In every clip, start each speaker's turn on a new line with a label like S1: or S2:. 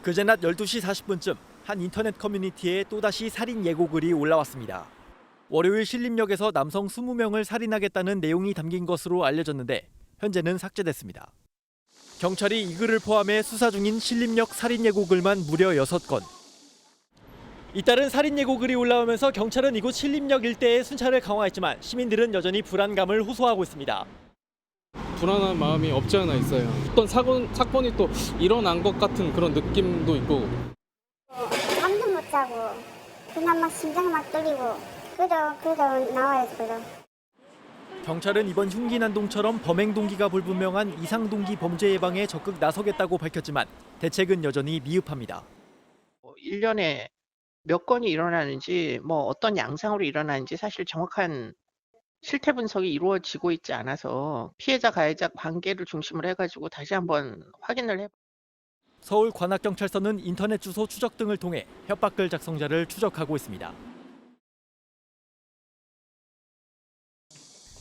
S1: 그제 낮 12시 40분쯤 한 인터넷 커뮤니티에 또다시 살인 예고글이 올라왔습니다. 월요일 신림역에서 남성 20명을 살인하겠다는 내용이 담긴 것으로 알려졌는데 현재는 삭제됐습니다. 경찰이 이 글을 포함해 수사 중인 신림역 살인 예고글만 무려 6건. 잇따른 살인 예고글이 올라오면서 경찰은 이곳 신림역 일대의 순찰을 강화했지만 시민들은 여전히 불안감을 호소하고 있습니다.
S2: 불안한 마음이 없지 않아 있어요. 어떤 사건이 또 일어난 것 같은 그런 느낌도 있고.
S3: 잠도 못 자고 그냥 막 심장이 막 떨리고 그래도 나와야지 그래도.
S1: 경찰은 이번 흉기 난동처럼 범행 동기가 불분명한 이상 동기 범죄 예방에 적극 나서겠다고 밝혔지만 대책은 여전히 미흡합니다.
S4: 1년에 몇 건이 일어나는지 어떤 양상으로 일어나는지 사실 정확한 실태 분석이 이루어지고 있지 않아서 피해자 가해자 관계를 중심으로 해가지고 다시 한번 확인을 해.
S1: 서울 관악경찰서는 인터넷 주소 추적 등을 통해 협박글 작성자를 추적하고 있습니다.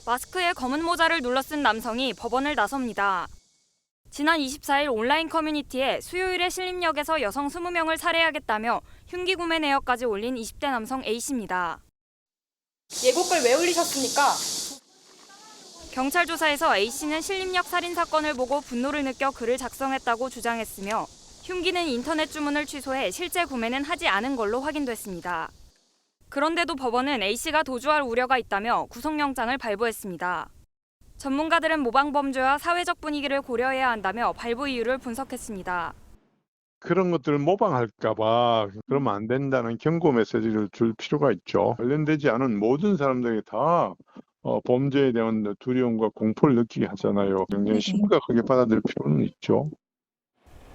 S5: 마스크에 검은 모자를 눌러 쓴 남성이 법원을 나섭니다. 지난 24일 온라인 커뮤니티에 수요일에 신림역에서 여성 20명을 살해하겠다며 흉기 구매 내역까지 올린 20대 남성 A씨입니다.
S6: 예고글 왜 올리셨습니까?
S5: 경찰 조사에서 A씨는 신림역 살인 사건을 보고 분노를 느껴 글을 작성했다고 주장했으며 흉기는 인터넷 주문을 취소해 실제 구매는 하지 않은 걸로 확인됐습니다. 그런데도 법원은 A씨가 도주할 우려가 있다며 구속영장을 발부했습니다. 전문가들은 모방범죄와 사회적 분위기를 고려해야 한다며 발부 이유를 분석했습니다.
S7: 그런 것들을 모방할까 봐 그러면 안 된다는 경고 메시지를 줄 필요가 있죠. 관련되지 않은 모든 사람들이 다 범죄에 대한 두려움과 공포를 느끼게 하잖아요. 굉장히 심각하게 받아들일 필요는 있죠.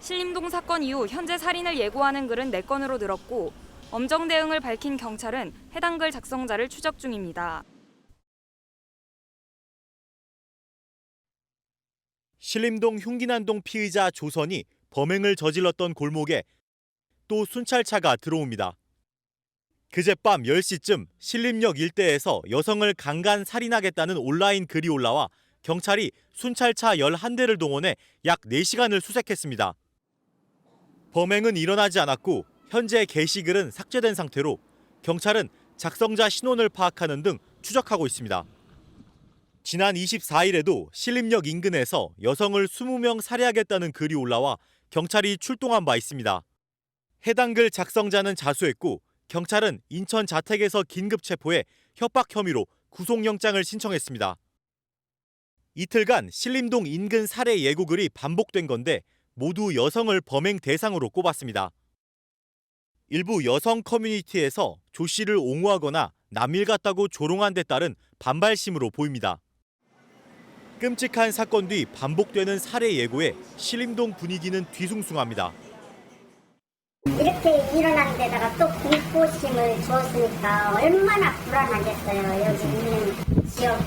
S5: 신림동 사건 이후 현재 살인을 예고하는 글은 4건으로 늘었고 엄정 대응을 밝힌 경찰은 해당 글 작성자를 추적 중입니다.
S8: 신림동 흉기난동 피의자 조선이 범행을 저질렀던 골목에 또 순찰차가 들어옵니다. 그젯밤 10시쯤 신림역 일대에서 여성을 강간 살인하겠다는 온라인 글이 올라와 경찰이 순찰차 11대를 동원해 약 4시간을 수색했습니다. 범행은 일어나지 않았고 현재 게시글은 삭제된 상태로 경찰은 작성자 신원을 파악하는 등 추적하고 있습니다. 지난 24일에도 신림역 인근에서 여성을 20명 살해하겠다는 글이 올라와 경찰이 출동한 바 있습니다. 해당 글 작성자는 자수했고 경찰은 인천 자택에서 긴급 체포해 협박 혐의로 구속영장을 신청했습니다. 이틀간 신림동 인근 살해 예고글이 반복된 건데 모두 여성을 범행 대상으로 꼽았습니다. 일부 여성 커뮤니티에서 조 씨를 옹호하거나 남일 같다고 조롱한 데 따른 반발심으로 보입니다. 끔찍한 사건 뒤 반복되는 살해 예고에 신림동 분위기는 뒤숭숭합니다.
S3: 이렇게 일어난 데다가 또 공포심을 줬으니까 얼마나 불안하겠어요. 여기 있는 지역,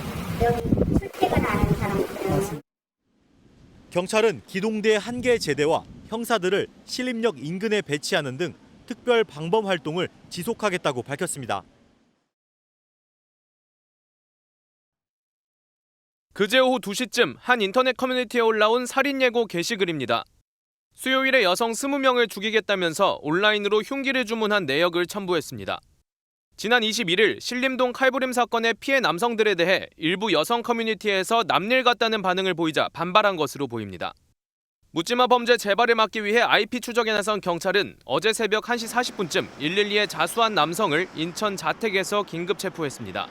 S3: 여기 출퇴근하는 사람들은.
S8: 경찰은 기동대 1개 제대와 형사들을 신림역 인근에 배치하는 등 특별 방범 활동을 지속하겠다고 밝혔습니다.
S9: 그제 오후 2시쯤 한 인터넷 커뮤니티에 올라온 살인 예고 게시글입니다. 수요일에 여성 20명을 죽이겠다면서 온라인으로 흉기를 주문한 내역을 첨부했습니다. 지난 21일 신림동 칼부림 사건의 피해 남성들에 대해 일부 여성 커뮤니티에서 남일 같다는 반응을 보이자 반발한 것으로 보입니다. 묻지마 범죄 재발을 막기 위해 IP 추적에 나선 경찰은 어제 새벽 1시 40분쯤 112에 자수한 남성을 인천 자택에서 긴급 체포했습니다.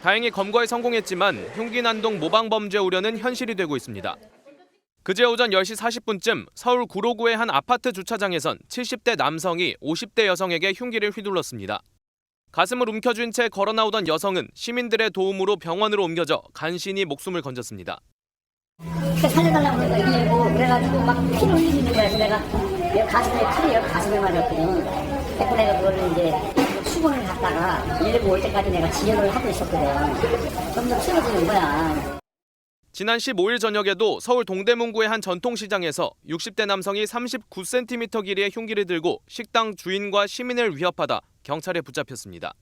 S9: 다행히 검거에 성공했지만 흉기 난동 모방 범죄 우려는 현실이 되고 있습니다. 그제 오전 10시 40분쯤 서울 구로구의 한 아파트 주차장에선 70대 남성이 50대 여성에게 흉기를 휘둘렀습니다. 가슴을 움켜쥔 채 걸어 나오던 여성은 시민들의 도움으로 병원으로 옮겨져 간신히 목숨을 건졌습니다.
S3: 살려달라고 해서 119 그래가지고 막 피를 흘리는 거야. 내가 가슴에 맞았거든. 그래서 내가 그걸 이제 수건을 갖다가 119 올 때까지 내가 지혈을 하고 있었거든. 점점 쓰러지는 거야.
S9: 지난 15일 저녁에도 서울 동대문구의 한 전통시장에서 60대 남성이 39cm 길이의 흉기를 들고 식당 주인과 시민을 위협하다 경찰에 붙잡혔습니다.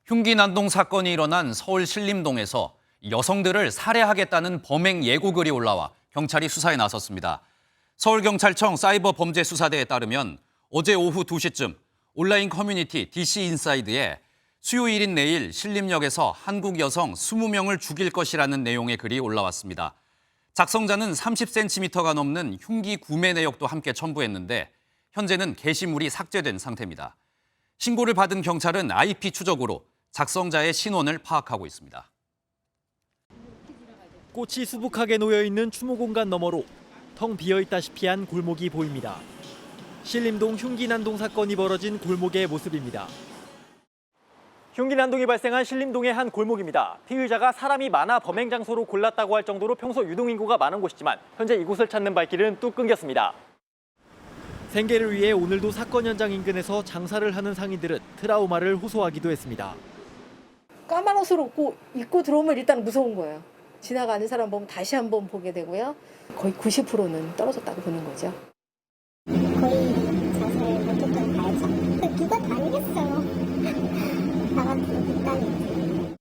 S10: 흉기 난동 사건이 일어난 서울 신림동에서 여성들을 살해하겠다는 범행 예고글이 올라와 경찰이 수사에 나섰습니다. 서울경찰청 사이버범죄수사대에 따르면 어제 오후 2시쯤 온라인 커뮤니티 DC인사이드에 수요일인 내일 신림역에서 한국 여성 20명을 죽일 것이라는 내용의 글이 올라왔습니다. 작성자는 30cm가 넘는 흉기 구매 내역도 함께 첨부했는데 현재는 게시물이 삭제된 상태입니다. 신고를 받은 경찰은 IP 추적으로 작성자의 신원을 파악하고 있습니다.
S1: 꽃이 수북하게 놓여있는 추모 공간 너머로 텅 비어있다시피 한 골목이 보입니다. 신림동 흉기난동 사건이 벌어진 골목의 모습입니다. 흉기난동이 발생한 신림동의 한 골목입니다. 피의자가 사람이 많아 범행 장소로 골랐다고 할 정도로 평소 유동인구가 많은 곳이지만 현재 이곳을 찾는 발길은 뚝 끊겼습니다. 생계를 위해 오늘도 사건 현장 인근에서 장사를 하는 상인들은 트라우마를 호소하기도 했습니다.
S11: 까만 옷을 입고 들어오면 일단 무서운 거예요. 지나가는 사람 보면 다시 한번 보게 되고요. 거의 90%는 떨어졌다고 보는 거죠.
S3: 거의 자살 못했던 가야죠. 누가 다 알겠어요. 나 같은 극단이지.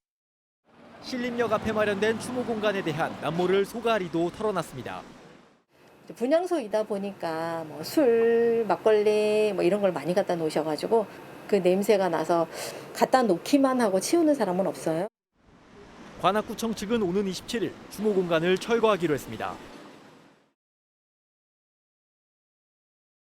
S1: 신림역 앞에 마련된 추모 공간에 대한 남모를 소가리도 털어놨습니다.
S11: 분향소이다 보니까 뭐 술, 막걸리 뭐 이런 걸 많이 갖다 놓으셔가지고 그 냄새가 나서 갖다 놓기만 하고 치우는 사람은 없어요.
S1: 관악구청 측은 오는 27일 추모 공간을 철거하기로 했습니다.